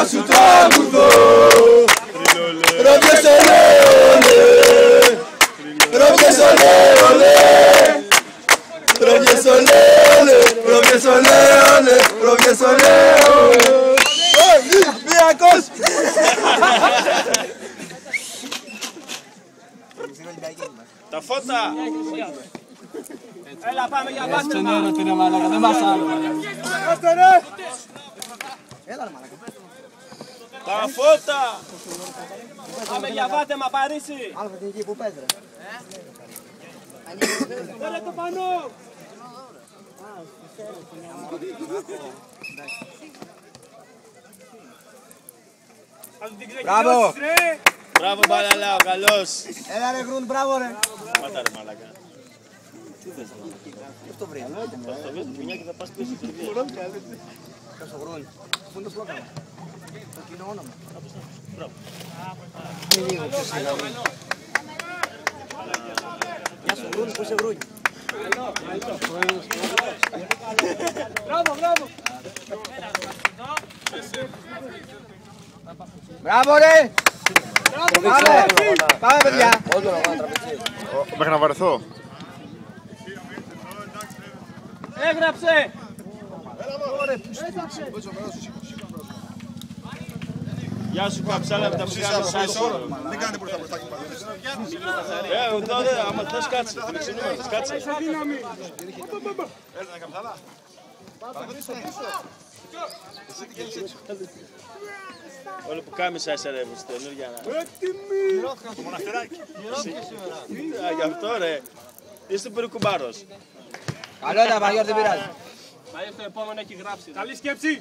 σου τραγουδώ. Ρόβιες ολέ ολέ, ρόβιες ολέ ολέ, ρόβιες ολέ ολέ, ρόβιες ολέ ολέ, ρόβιες ολέ ολέ. Ολυμπιακός! Τα φώτα! Έλα πάμε για βάστε μα! Δεν μας άλλο. Τα φώτα! Πάμε για βάτε μα Παρίσι! Άλφα την εκεί που πες ρε. Φέρε το πανό! Μπράβο! Μπράβο Μπαλαλάο, καλός! Έλα ρε Γκρουν, μπράβο ρε. Πάτα ρε μαλακά. Αυτό βρει. Θα βγεις την ποινιά και θα πας πίσω στην Τουρκία. Ποιος το Γκρουν. Πού είναι το σλόγγαν. Το κοινό όνομα. Μπράβο. Γεια σου Γκρουν, πού είσαι Γκρουν. Μπράβο, μπράβο! Μπράβο ρε. Πάμε παιδιά. Μέχρι να βαρεθώ. Έγραψε! Γεια σου Καψάλα με τα πουσιά σου Σάσο. Μην κάνετε μπροστά μπροστά. Τότε άμα θες κάτσε, θα με ξενούμενες, κάτσε. Έλα να Καψάλα. Όλοι που κάμισα εσερεύουν στην καινούργια. Το μοναστεράκι. Γι' αυτό ρε. Είστε περικουμπάρος. Καλό ήταν Παναγιώτη, δεν πειράζει. Μα το επόμενο έχει γράψει. Καλή σκέψη!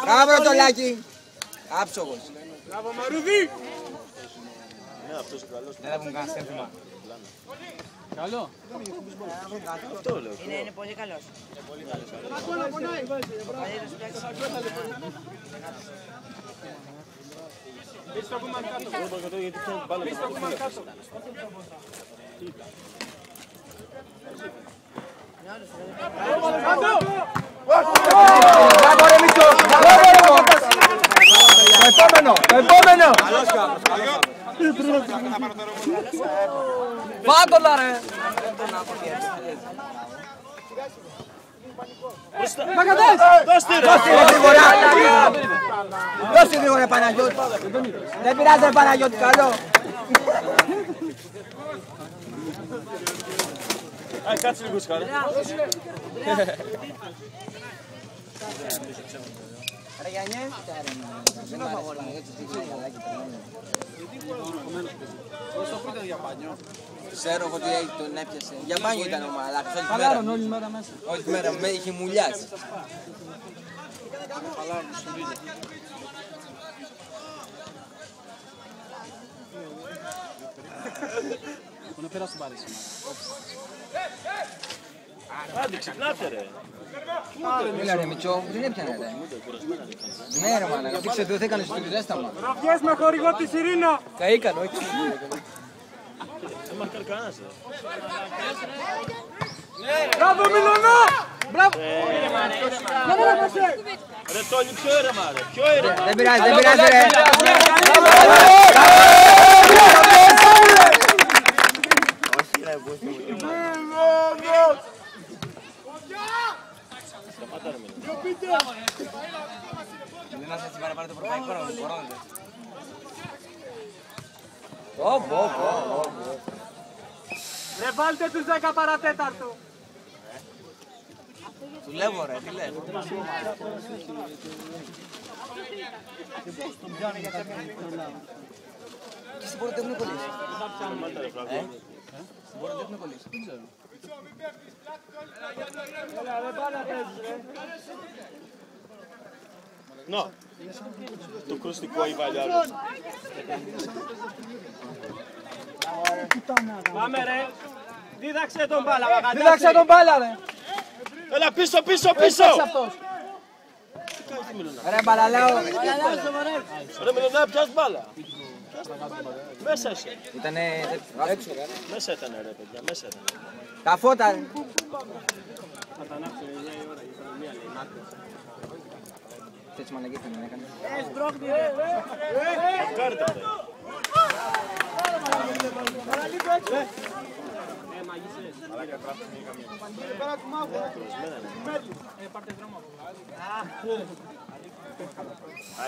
Μπράβο το Λάκη. Άψογος. Μπράβο Μαρούδη! Ναι, αυτός ο καλός. Δεν θα μου κάνεις σύνθημα. Καλό! Αυτό λέω. Είναι πολύ καλός. Πεις το κουμάν κάτω! Γιατί πιάνει μπάλα Πεις το κουμάν κάτω! Μπράβο ρε Μίτσο. Μπράβο ρε Μο. Το επόμενο. Το επόμενο. Βάτολα ρε. Δώστε ρε! Δώστε ρε γρήγορα. Δώστε γρήγορα Παναγιώτη. Δεν πειράζει ρε Παναγιώτη, καλό. Κάτσε λίγο σκάλα. Ρε Γιάννη. Δεν μ' αρέσει Παναγιώτη, τι ξέρει Λάκη. Ξέρω εγώ ότι τον έπιασε. Για μπάνιο ήταν ο Μαλάκης όλη τη μέρα. Όλη μέρα μέσα. Όλη τη μέρα είχε μουλιάσει. Να περάσει το Παρίσι. Άντε ξυπνάτε ρε. Έλα ρε Μητσό, δεν έπιανε ρε. Ναι ρε μάνα, δείξε ότι δεν έκανες το τηλέσταμα. Ροφιές με χορηγό τη Σιρήνα! Καήκαν, όχι. Δεν μαρκάρει κανένας ρε. Μπράβο Μιλωνό! Μπράβο! Ρε Τόλι, πιο ήρεμα ρε. Πιο ήρεμα. Δεν πειράζει, δεν πειράζει ρε. Σταμάτα ρε Μιλωνό. Δεν μας έτσι πάρε το ευρωπαϊκό να μην κορώνεται. Ρε βάλτε τους 10 παρατέταρτο! Δουλεύω ρε, τι λες. Και στην πόρτα έχουν κολλήσει. Σταμάτα ρε Φραγκό. Στην πόρτα έχουν κολλήσει. Δεν ξέρω. Έλα ρε πάνε να παίζεις ρε! Να. Το κρουστικό η Βαλιάρος. Πάμε ρε! Δίδαξε τον μπάλα, Βαγαντάκη! Δίδαξε τον μπάλα ρε. Έλα πίσω, πίσω, πίσω! Ρε μπαλαλάω. Ρε Μιλωνά, πιάσ' μπάλα. Μέσα είσαι. Ήτανε έξω ρε. Μέσα ήταν ρε παιδιά, μέσα ήταν. Τα φώτα ρε. Θα τα ανάψω 9 η ώρα, η οικονομία λέει, μάτες. Έτσι μαλακές θα μην έκανε. Κάρτα. Μαγισσές. Πάρτε δρόμο.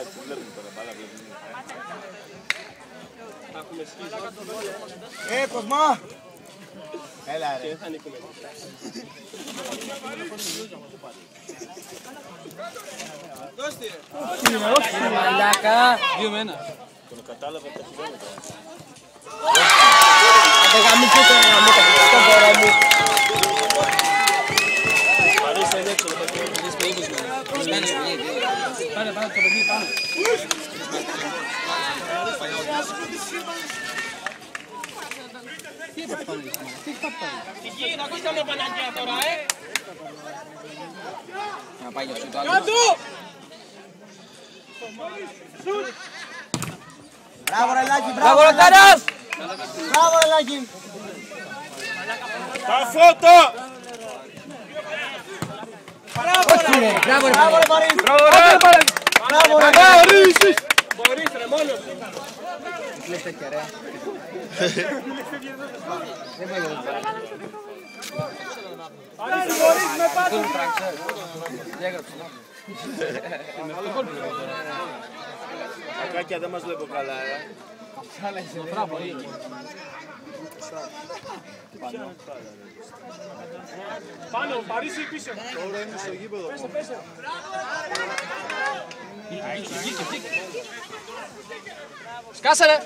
Έτσι βλέπουμε τώρα, μπάλα βλέπουμε. Θα έχουμε σκίσει. Κοσμά! Έλα Και δεν θα νικούμε. Μαλάκα. 2-1. Τον κατάλαβα τα χιλιόμετρα. Άντε γαμίξε το γαμίξε το πόρο μου. Παρίστα είναι έξω, δεν θα γίνει. Πάρε το παιδί πάνω. Τι είπα πάνω, τι είπα πάνω. Εκεί, να ακούστε με Παναγία τώρα, Να πάει για σου το άλλο. Μπράβο ρε Λάκη, Μπράβο Λοτάρας! Μπράβο ρε Λάκη! Τα φώτα! Όχι ρε, μπράβο ρε Μπράβο ρε Μαρή. Μαρή! Μπράβο ρε Μαρή! Μπορείς ρε μόνος. Λες τέτοια ρε. Δεν πάει για το Μπορείς με πάτη. Τον τράξε. Διέγραψε. Ακάκια δεν μας βλέπω καλά, Πάνω, Παρίσι πίσω. Τώρα είναι στο γήπεδο. Πέσε. Σκάσε ρε.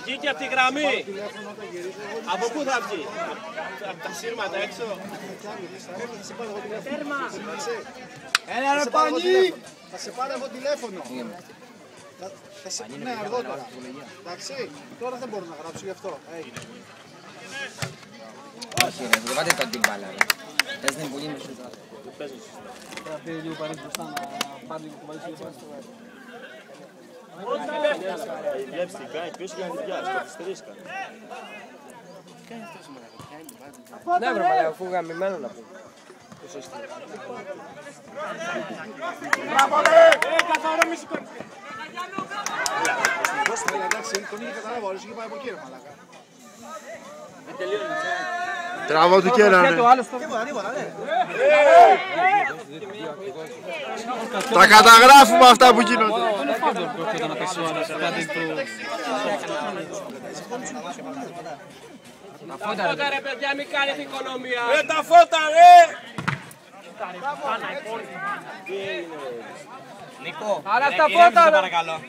Βγήκε από τη γραμμή. Από πού θα βγει? Από τα σύρματα έξω. Τέρμα. Έλα ρε Πανί! Θα σε πάρω εγώ τηλέφωνο. Ναι, αργότερα. Εντάξει, τώρα δεν μπορώ να γράψω γι' αυτό. Όχι ρε, δεν πάτε το την μπάλα ρε. Πες την πολύ μισή τώρα. Θα πει λίγο Παρίσι μπροστά να πάρει λίγο κουβαλήσει λίγο Βλέπεις τι κάνει, ποιος κάνει δουλειά, στο καθυστερείς κάνει. Ναι βρε μαλάκα, αφού γαμημένο να πούμε. καθαρό μη σηκώνεις. Εντάξει, τον είχε καταλάβει, όλος είχε πάει από εκεί ρε μαλάκα. Τραβώ του κέρανε. Τίποτα, τίποτα, ναι. Τα καταγράφουμε αυτά που γίνονται. Είναι φάντορ που έρχεται να πέσει ο άλλος κάτι του... Τα φώτα ρε. Φώτα ρε παιδιά, μην κάνετε οικονομία. Τα φώτα ρε! Νίκο, Άρα στα φώτα ρε. παρακαλώ.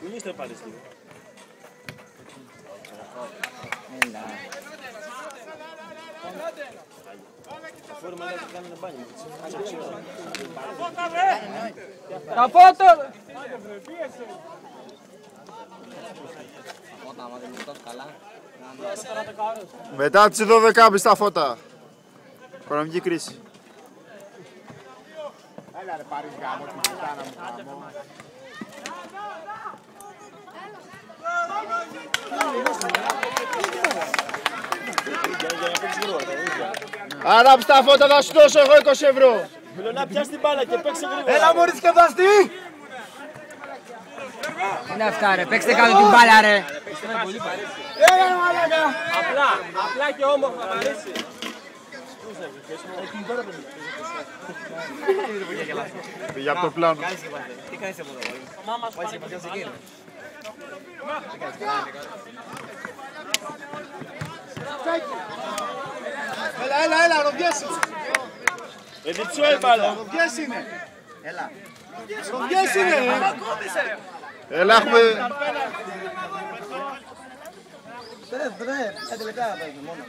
Μην είστε πάρεις λίγο. Έλα. Αφού ρε μαλάκα κάνανε μπάνιο. Τα φώτα! Φώτα, άμα δεν είναι τόσο καλά. Μετά τις 12 μπει στα φώτα. Οικονομική κρίση. Έλα ρε πάρεις γάμο, την πουτάνα μου γάμο. Για να παίξεις γρήγορα. Άρα στα φώτα θα σου δώσω εγώ 20 ευρώ. Μιλώ να πιάσεις την μπάλα και παίξε γρήγορα. Έλα μωρή σκεφταστή! Είναι αυτά ρε, παίξτε κάτω την μπάλα ρε. Έλα ρε μαλάκα! Απλά και όμορφα Παρίσι. Πήγε από το πλάνο. Τι κάνεις από εδώ, Μάμα σου πάρει. Έλα, ροβιές είναι. Διψώ η μπάλα. Ροβιές είναι. Έλα. Ροβιές είναι. Έλα έχουμε... Τρε, 5 λεπτά να παίζει μόνο.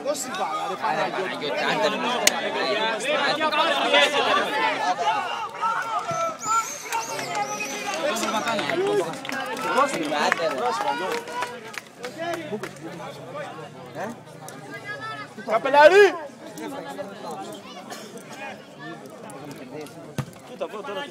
Δώσε την μπάλα ρε Παναγιώτη. Άντε ρε μωρέ. Άντε ρε. Καπελαρί! Κοίτα, τώρα